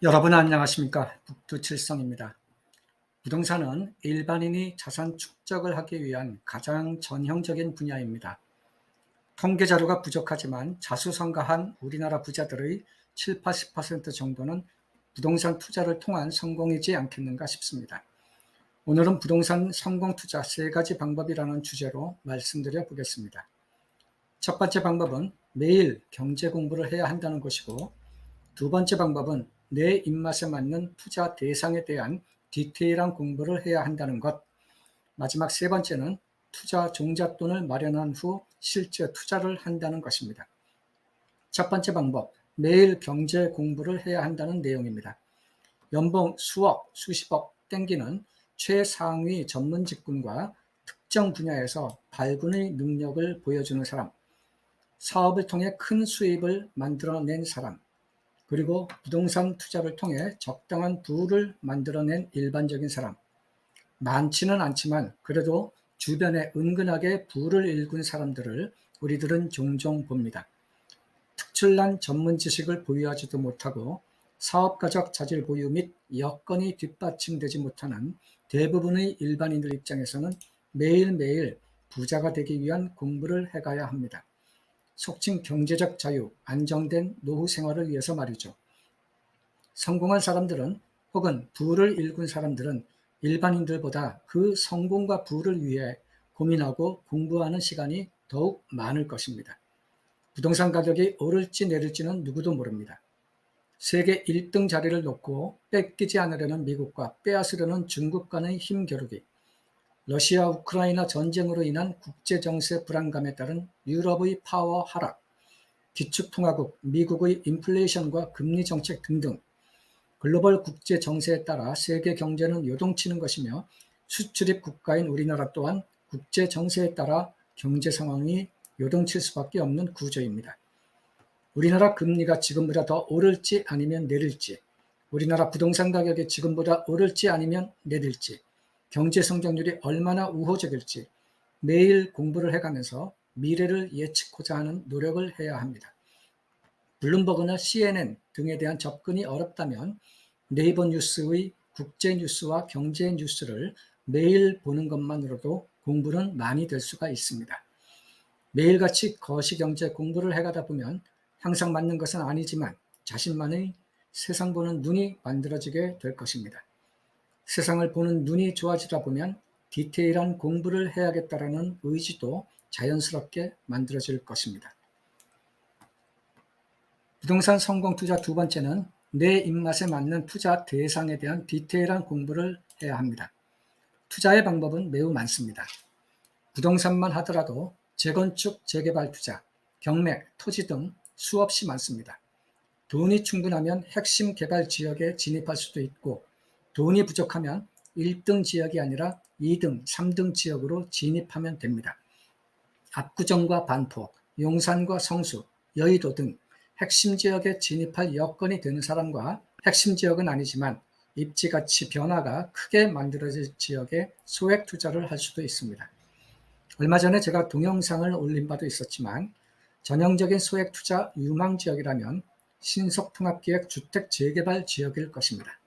여러분 안녕하십니까? 북두칠성입니다. 부동산은 일반인이 자산 축적을 하기 위한 가장 전형적인 분야입니다. 통계 자료가 부족하지만 자수성가한 우리나라 부자들의 7, 80% 정도는 부동산 투자를 통한 성공이지 않겠는가 싶습니다. 오늘은 부동산 성공 투자 3가지 방법이라는 주제로 말씀드려 보겠습니다. 첫 번째 방법은 매일 경제 공부를 해야 한다는 것이고, 두 번째 방법은 내 입맛에 맞는 투자 대상에 대한 디테일한 공부를 해야 한다는 것. 마지막 세 번째는 투자 종잣돈을 마련한 후 실제 투자를 한다는 것입니다. 첫 번째 방법, 매일 경제 공부를 해야 한다는 내용입니다. 연봉 수억, 수십억 땡기는 최상위 전문 직군과 특정 분야에서 발군의 능력을 보여주는 사람, 사업을 통해 큰 수입을 만들어낸 사람, 그리고 부동산 투자를 통해 적당한 부를 만들어낸 일반적인 사람. 많지는 않지만 그래도 주변에 은근하게 부를 일군 사람들을 우리들은 종종 봅니다. 특출난 전문 지식을 보유하지도 못하고 사업가적 자질 보유 및 여건이 뒷받침되지 못하는 대부분의 일반인들 입장에서는 매일매일 부자가 되기 위한 공부를 해가야 합니다. 속칭 경제적 자유, 안정된 노후 생활을 위해서 말이죠. 성공한 사람들은 혹은 부를 일군 사람들은 일반인들보다 그 성공과 부를 위해 고민하고 공부하는 시간이 더욱 많을 것입니다. 부동산 가격이 오를지 내릴지는 누구도 모릅니다. 세계 1등 자리를 놓고 뺏기지 않으려는 미국과 빼앗으려는 중국 간의 힘겨루기, 러시아 우크라이나 전쟁으로 인한 국제정세 불안감에 따른 유럽의 파워 하락, 기축통화국 미국의 인플레이션과 금리 정책 등등 글로벌 국제 정세에 따라 세계 경제는 요동치는 것이며 수출입 국가인 우리나라 또한 국제 정세에 따라 경제 상황이 요동칠 수밖에 없는 구조입니다. 우리나라 금리가 지금보다 더 오를지 아니면 내릴지, 우리나라 부동산 가격이 지금보다 오를지 아니면 내릴지, 경제 성장률이 얼마나 우호적일지 매일 공부를 해가면서 미래를 예측하고자 하는 노력을 해야 합니다. 블룸버그나 CNN 등에 대한 접근이 어렵다면 네이버 뉴스의 국제 뉴스와 경제 뉴스를 매일 보는 것만으로도 공부는 많이 될 수가 있습니다. 매일같이 거시경제 공부를 해가다 보면 항상 맞는 것은 아니지만 자신만의 세상 보는 눈이 만들어지게 될 것입니다. 세상을 보는 눈이 좋아지다 보면 디테일한 공부를 해야겠다라는 의지도 자연스럽게 만들어질 것입니다. 부동산 성공 투자 두 번째는 내 입맛에 맞는 투자 대상에 대한 디테일한 공부를 해야 합니다. 투자의 방법은 매우 많습니다. 부동산만 하더라도 재건축, 재개발 투자, 경매, 토지 등 수없이 많습니다. 돈이 충분하면 핵심 개발 지역에 진입할 수도 있고, 돈이 부족하면 1등 지역이 아니라 2등, 3등 지역으로 진입하면 됩니다. 압구정과 반포, 용산과 성수, 여의도 등 핵심 지역에 진입할 여건이 되는 사람과 핵심 지역은 아니지만 입지가치 변화가 크게 만들어질 지역에 소액 투자를 할 수도 있습니다. 얼마 전에 제가 동영상을 올린 바도 있었지만 전형적인 소액 투자 유망 지역이라면 신속통합기획 주택 재개발 지역일 것입니다.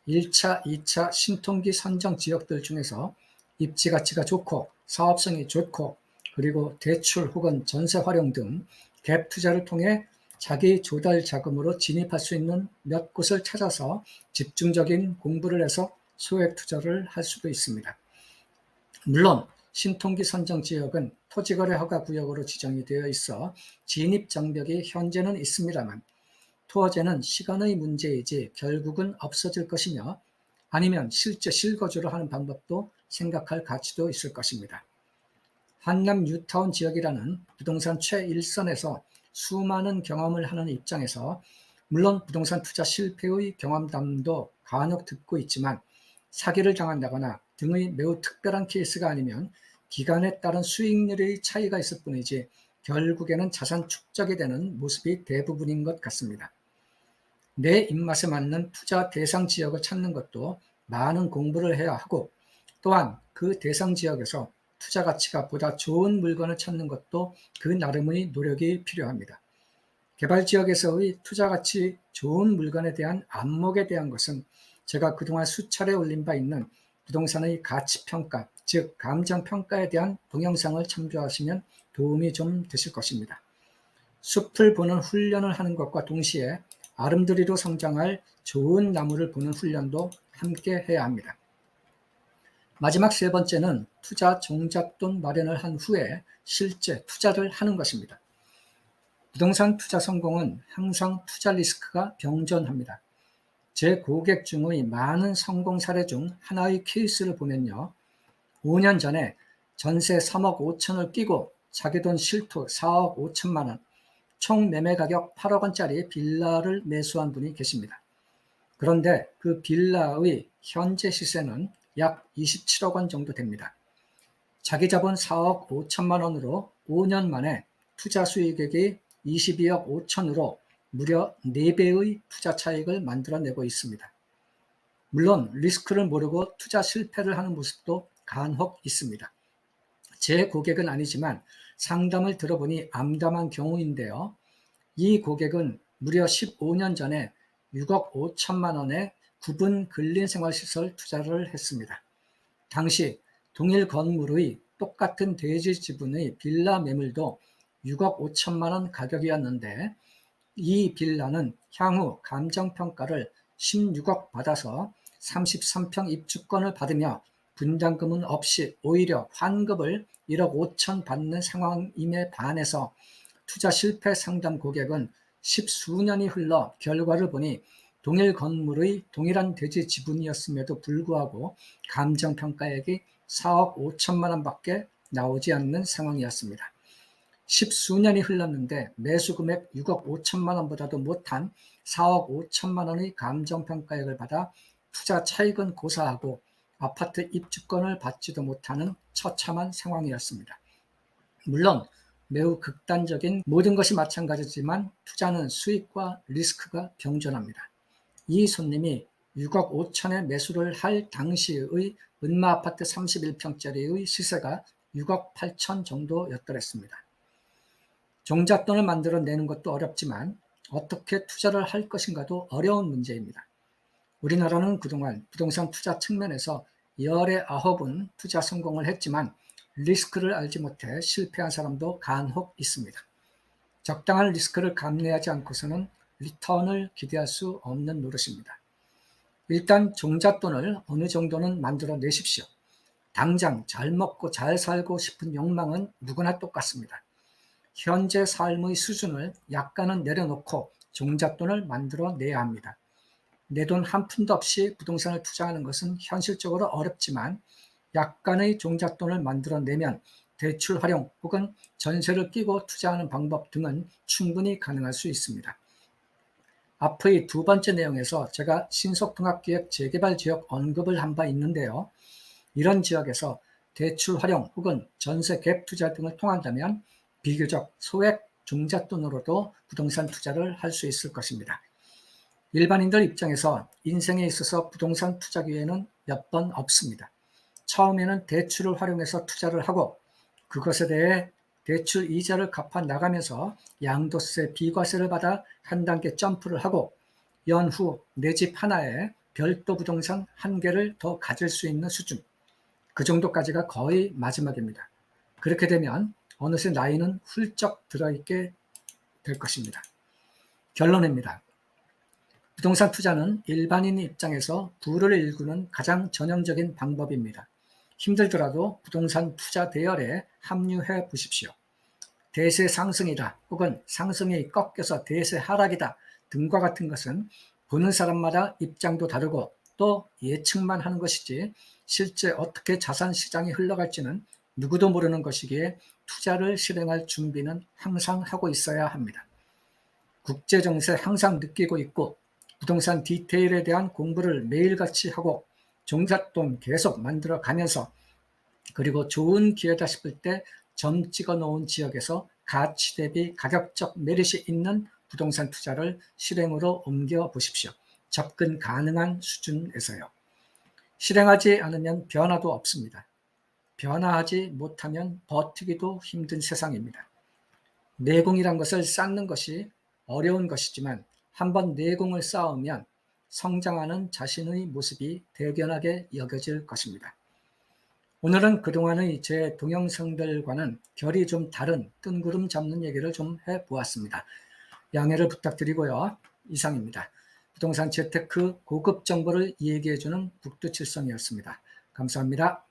1차, 2차 신통기 선정 지역들 중에서 입지 가치가 좋고 사업성이 좋고 그리고 대출 혹은 전세 활용 등 갭 투자를 통해 자기 조달 자금으로 진입할 수 있는 몇 곳을 찾아서 집중적인 공부를 해서 소액 투자를 할 수도 있습니다. 물론 신통기 선정 지역은 토지거래 허가 구역으로 지정이 되어 있어 진입 장벽이 현재는 있습니다만 토어제는 시간의 문제이지 결국은 없어질 것이며 아니면 실제 실거주를 하는 방법도 생각할 가치도 있을 것입니다. 한남 뉴타운 지역이라는 부동산 최일선에서 수많은 경험을 하는 입장에서 물론 부동산 투자 실패의 경험담도 간혹 듣고 있지만 사기를 당한다거나 등의 매우 특별한 케이스가 아니면 기간에 따른 수익률의 차이가 있을 뿐이지 결국에는 자산 축적이 되는 모습이 대부분인 것 같습니다. 내 입맛에 맞는 투자 대상 지역을 찾는 것도 많은 공부를 해야 하고 또한 그 대상 지역에서 투자 가치가 보다 좋은 물건을 찾는 것도 그 나름의 노력이 필요합니다. 개발지역에서의 투자가치 좋은 물건에 대한 안목에 대한 것은 제가 그동안 수차례 올린 바 있는 부동산의 가치평가, 즉 감정평가에 대한 동영상을 참조하시면 도움이 좀 되실 것입니다. 숲을 보는 훈련을 하는 것과 동시에 아름드리로 성장할 좋은 나무를 보는 훈련도 함께 해야 합니다. 마지막 세 번째는 투자 종잣돈 마련을 한 후에 실제 투자를 하는 것입니다. 부동산 투자 성공은 항상 투자 리스크가 병존합니다. 제 고객 중의 많은 성공 사례 중 하나의 케이스를 보면요. 5년 전에 전세 3억 5천을 끼고 자기 돈 실토 4억 5천만 원, 총 매매 가격 8억 원짜리 빌라를 매수한 분이 계십니다. 그런데 그 빌라의 현재 시세는 약 27억 원 정도 됩니다. 자기 자본 4억 5천만 원으로 5년 만에 투자 수익액이 22억 5천으로 무려 4배의 투자 차익을 만들어내고 있습니다. 물론 리스크를 모르고 투자 실패를 하는 모습도 간혹 있습니다. 제 고객은 아니지만 상담을 들어보니 암담한 경우인데요. 이 고객은 무려 15년 전에 6억 5천만 원에 구분 근린생활시설 투자를 했습니다. 당시 동일 건물의 똑같은 대지 지분의 빌라 매물도 6억 5천만 원 가격이었는데 이 빌라는 향후 감정평가를 16억 받아서 33평 입주권을 받으며 분담금은 없이 오히려 환급을 1억 5천 받는 상황임에 반해서 투자 실패 상담 고객은 10수년이 흘러 결과를 보니 동일 건물의 동일한 대지 지분이었음에도 불구하고 감정평가액이 4억 5천만 원밖에 나오지 않는 상황이었습니다. 10수년이 흘렀는데 매수금액 6억 5천만 원보다도 못한 4억 5천만 원의 감정평가액을 받아 투자 차익은 고사하고 아파트 입주권을 받지도 못하는 처참한 상황이었습니다. 물론 매우 극단적인 모든 것이 마찬가지지만 투자는 수익과 리스크가 병존합니다. 이 손님이 6억 5천에 매수를 할 당시의 은마 아파트 31평짜리의 시세가 6억 8천 정도였더랬습니다. 종잣돈을 만들어내는 것도 어렵지만 어떻게 투자를 할 것인가도 어려운 문제입니다. 우리나라는 그동안 부동산 투자 측면에서 열의 9은 투자 성공을 했지만 리스크를 알지 못해 실패한 사람도 간혹 있습니다. 적당한 리스크를 감내하지 않고서는 리턴을 기대할 수 없는 노릇입니다. 일단 종잣돈을 어느 정도는 만들어 내십시오. 당장 잘 먹고 잘 살고 싶은 욕망은 누구나 똑같습니다. 현재 삶의 수준을 약간은 내려놓고 종잣돈을 만들어 내야 합니다. 내 돈 한 푼도 없이 부동산을 투자하는 것은 현실적으로 어렵지만 약간의 종잣돈을 만들어내면 대출 활용 혹은 전세를 끼고 투자하는 방법 등은 충분히 가능할 수 있습니다. 앞의 두 번째 내용에서 제가 신속통합기획 재개발 지역 언급을 한 바 있는데요. 이런 지역에서 대출 활용 혹은 전세 갭 투자 등을 통한다면 비교적 소액 종잣돈으로도 부동산 투자를 할 수 있을 것입니다. 일반인들 입장에서 인생에 있어서 부동산 투자 기회는 몇 번 없습니다. 처음에는 대출을 활용해서 투자를 하고 그것에 대해 대출 이자를 갚아 나가면서 양도세 비과세를 받아 한 단계 점프를 하고 연후 내 집 하나에 별도 부동산 한 개를 더 가질 수 있는 수준, 그 정도까지가 거의 마지막입니다. 그렇게 되면 어느새 나이는 훌쩍 들어있게 될 것입니다. 결론입니다. 부동산 투자는 일반인 입장에서 부를 일구는 가장 전형적인 방법입니다. 힘들더라도 부동산 투자 대열에 합류해 보십시오. 대세 상승이다 혹은 상승이 꺾여서 대세 하락이다 등과 같은 것은 보는 사람마다 입장도 다르고 또 예측만 하는 것이지 실제 어떻게 자산 시장이 흘러갈지는 누구도 모르는 것이기에 투자를 실행할 준비는 항상 하고 있어야 합니다. 국제정세 항상 느끼고 있고 부동산 디테일에 대한 공부를 매일같이 하고 종잣돈 계속 만들어 가면서 그리고 좋은 기회다 싶을 때 점 찍어 놓은 지역에서 가치 대비 가격적 메리트 있는 부동산 투자를 실행으로 옮겨 보십시오. 접근 가능한 수준에서요. 실행하지 않으면 변화도 없습니다. 변화하지 못하면 버티기도 힘든 세상입니다. 내공이란 것을 쌓는 것이 어려운 것이지만 한번 내공을 쌓으면 성장하는 자신의 모습이 대견하게 여겨질 것입니다. 오늘은 그동안의 제 동영상들과는 결이 좀 다른 뜬구름 잡는 얘기를 좀 해보았습니다. 양해를 부탁드리고요. 이상입니다. 부동산 재테크 고급 정보를 얘기해주는 북두칠성이었습니다. 감사합니다.